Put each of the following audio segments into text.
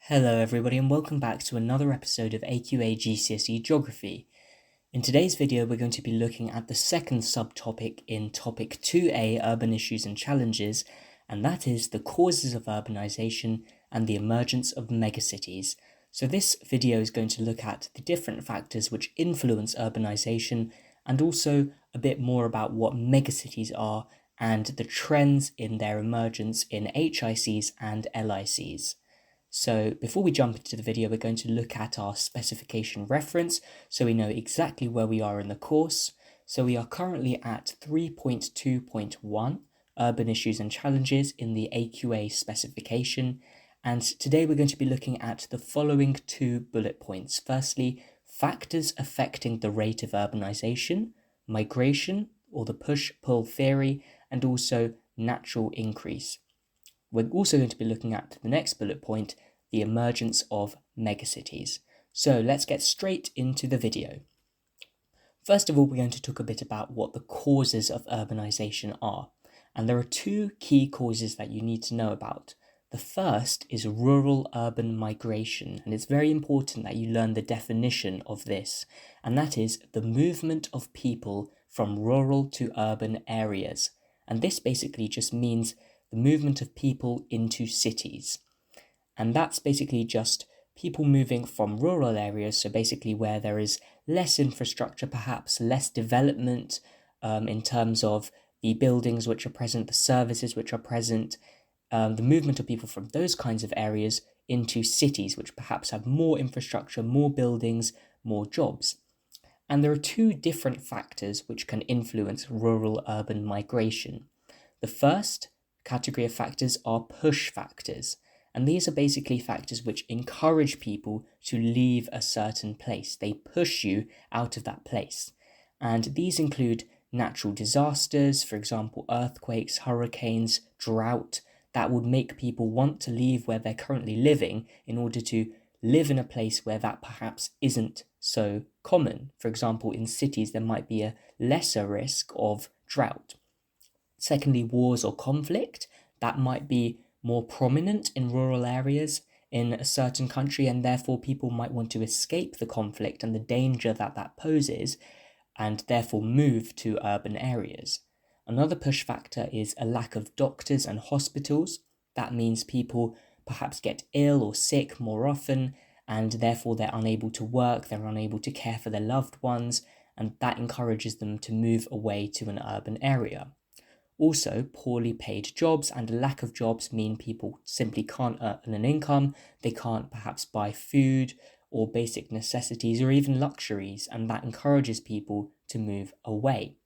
Hello everybody and welcome back to another episode of AQA GCSE Geography. In today's video we're going to be looking at the second subtopic in topic 2A, Urban Issues and Challenges, and that is the causes of urbanisation and the emergence of megacities. So this video is going to look at the different factors which influence urbanisation and also a bit more about what megacities are and the trends in their emergence in HICs and LICs. So before we jump into the video, we're going to look at our specification reference so we know exactly where we are in the course. So we are currently at 3.2.1 Urban Issues and Challenges in the AQA specification. And today we're going to be looking at the following two bullet points. Firstly, factors affecting the rate of urbanisation, migration or the push-pull theory, and also natural increase. We're also going to be looking at the next bullet point, the emergence of megacities. So let's get straight into the video. First of all, we're going to talk a bit about what the causes of urbanisation are. And there are two key causes that you need to know about. The first is rural-urban migration, and it's very important that you learn the definition of this, and that is the movement of people from rural to urban areas. And this basically just means the movement of people into cities. And that's basically just people moving from rural areas, so basically where there is less infrastructure, perhaps less development in terms of the buildings which are present, the services which are present, the movement of people from those kinds of areas into cities which perhaps have more infrastructure, more buildings, more jobs. And there are two different factors which can influence rural-urban migration. The first category of factors are push factors, and these are basically factors which encourage people to leave a certain place. They push you out of that place, and these include natural disasters, for example earthquakes, hurricanes, drought, that would make people want to leave where they're currently living in order to live in a place where that perhaps isn't so common. For example, in cities there might be a lesser risk of drought. Secondly, wars or conflict, that might be more prominent in rural areas in a certain country, and therefore people might want to escape the conflict and the danger that that poses, and therefore move to urban areas. Another push factor is a lack of doctors and hospitals. That means people perhaps get ill or sick more often, and therefore they're unable to work, they're unable to care for their loved ones, and that encourages them to move away to an urban area. Also, poorly paid jobs and a lack of jobs mean people simply can't earn an income, they can't perhaps buy food or basic necessities or even luxuries, and that encourages people to move away.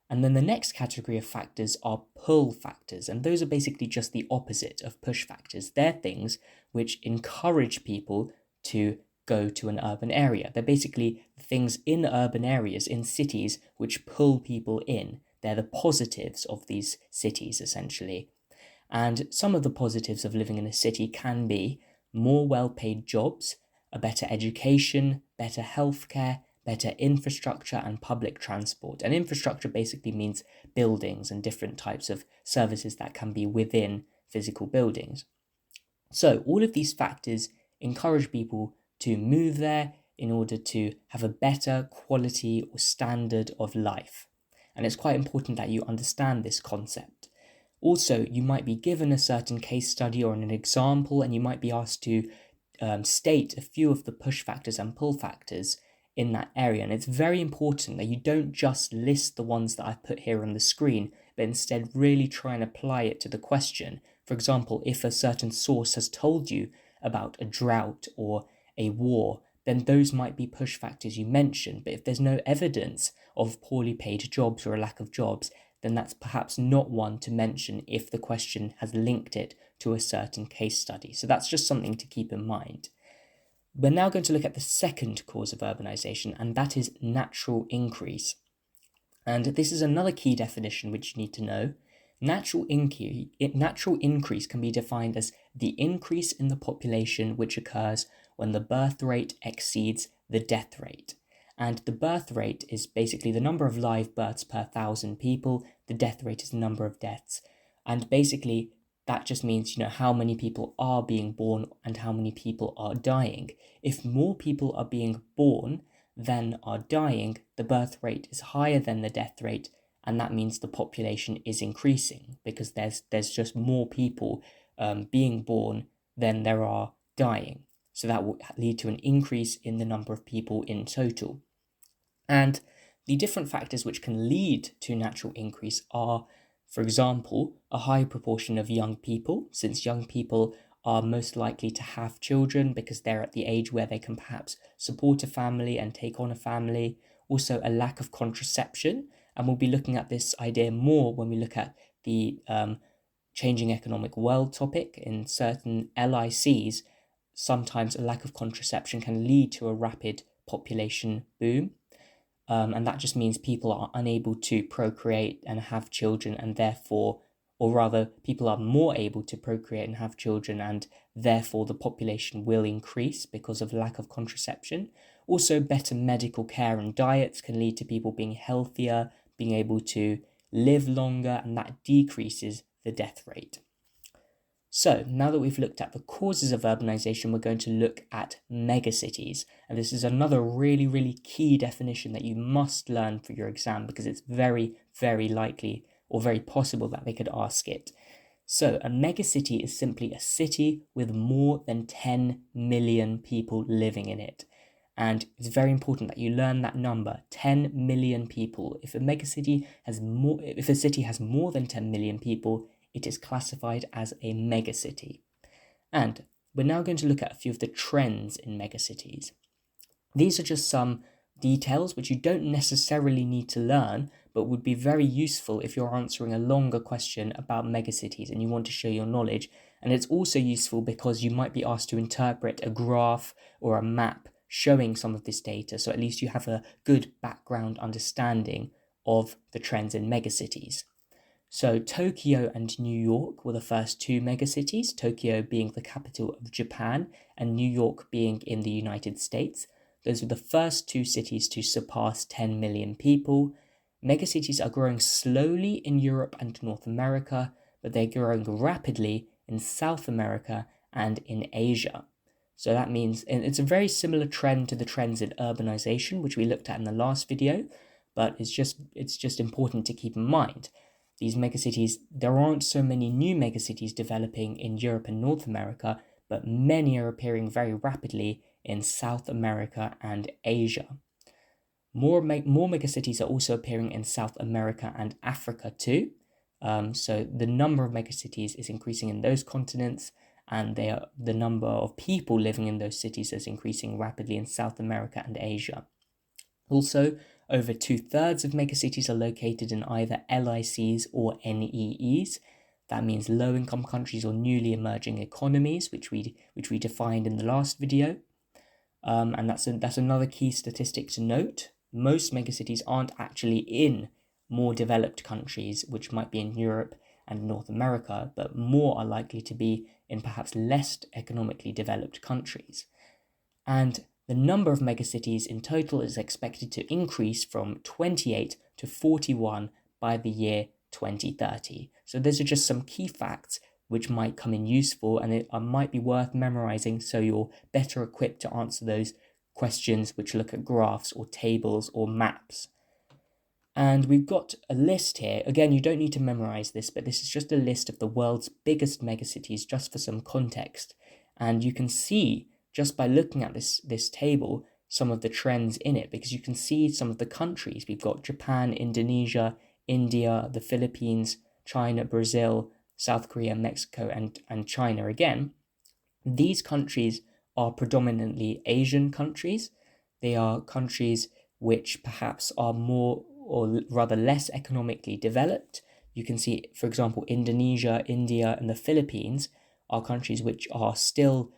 And then the next category of factors are pull factors, and those are basically just the opposite of push factors. They're things which encourage people to go to an urban area. They're basically things in urban areas, in cities, which pull people in. They're the positives of these cities, essentially. And some of the positives of living in a city can be more well-paid jobs, a better education, better healthcare, better infrastructure and public transport. And infrastructure basically means buildings and different types of services that can be within physical buildings. So all of these factors encourage people to move there in order to have a better quality or standard of life. And it's quite important that you understand this concept. Also, you might be given a certain case study or an example, and you might be asked to state a few of the push factors and pull factors in that area. And it's very important that you don't just list the ones that I've put here on the screen, but instead really try and apply it to the question. For example, if a certain source has told you about a drought or a war, then those might be push factors you mentioned. But if there's no evidence of poorly paid jobs or a lack of jobs, then that's perhaps not one to mention if the question has linked it to a certain case study. So that's just something to keep in mind. We're now going to look at the second cause of urbanisation, and that is natural increase. And this is another key definition which you need to know. Natural increase can be defined as the increase in the population which occurs when the birth rate exceeds the death rate. And the birth rate is basically the number of live births per 1,000 people. The death rate is the number of deaths. And basically, that just means, how many people are being born and how many people are dying. If more people are being born than are dying, the birth rate is higher than the death rate, and that means the population is increasing because there's just more people being born than there are dying. So that will lead to an increase in the number of people in total. And the different factors which can lead to natural increase are, for example, a high proportion of young people, since young people are most likely to have children because they're at the age where they can perhaps support a family and take on a family. Also, a lack of contraception, and we'll be looking at this idea more when we look at the changing economic world topic. In certain LICs, sometimes a lack of contraception can lead to a rapid population boom. And that just means people are unable to procreate and have children, and therefore, or rather, people are more able to procreate and have children, and therefore the population will increase because of lack of contraception. Also, better medical care and diets can lead to people being healthier, being able to live longer, and that decreases the death rate. So now that we've looked at the causes of urbanization, we're going to look at megacities. And this is another really, really key definition that you must learn for your exam because it's very, very likely or very possible that they could ask it. So a megacity is simply a city with more than 10 million people living in it. And it's very important that you learn that number, 10 million people. If a city has more than 10 million people, it is classified as a megacity. And we're now going to look at a few of the trends in megacities. These are just some details which you don't necessarily need to learn, but would be very useful if you're answering a longer question about megacities and you want to show your knowledge. And it's also useful because you might be asked to interpret a graph or a map showing some of this data, so at least you have a good background understanding of the trends in megacities. So Tokyo and New York were the first two megacities, Tokyo being the capital of Japan and New York being in the United States. Those were the first two cities to surpass 10 million people. Megacities are growing slowly in Europe and North America, but they're growing rapidly in South America and in Asia. So that means, and it's a very similar trend to the trends in urbanization, which we looked at in the last video, but it's just important to keep in mind. These megacities, there aren't so many new megacities developing in Europe and North America, but many are appearing very rapidly in South America and Asia. More megacities are also appearing in South America and Africa too. So the number of megacities is increasing in those continents, and the number of people living in those cities is increasing rapidly in South America and Asia. Also, over 2/3 of megacities are located in either LICs or NEEs. That means low-income countries or newly emerging economies, which we defined in the last video. And that's another key statistic to note. Most megacities aren't actually in more developed countries, which might be in Europe and North America, but more are likely to be in perhaps less economically developed countries. And the number of megacities in total is expected to increase from 28 to 41 by the year 2030. So those are just some key facts which might come in useful, and it might be worth memorizing so you're better equipped to answer those questions which look at graphs or tables or maps. And we've got a list here. Again, you don't need to memorize this, but this is just a list of the world's biggest megacities just for some context. And you can see just by looking at this table some of the trends in it, because you can see some of the countries. We've got Japan, Indonesia, India, the Philippines, China, Brazil, South Korea, Mexico, and China again. These countries are predominantly Asian countries. They are countries which perhaps are more or rather less economically developed. You can see, for example, Indonesia, India, and the Philippines are countries which are still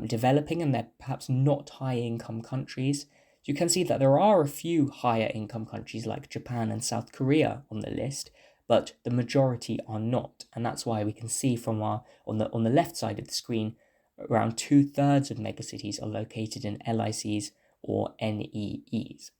developing, and they're perhaps not high-income countries. You can see that there are a few higher-income countries like Japan and South Korea on the list, but the majority are not, and that's why we can see from on the left side of the screen, around 2/3 of megacities are located in LICs or NEEs.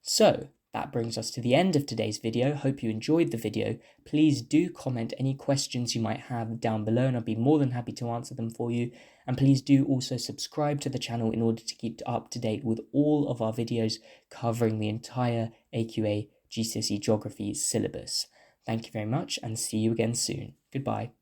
So That brings us to the end of today's video. Hope you enjoyed the video. Please do comment any questions you might have down below and I'll be more than happy to answer them for you. And please do also subscribe to the channel in order to keep up to date with all of our videos covering the entire AQA GCSE Geography syllabus. Thank you very much and see you again soon. Goodbye.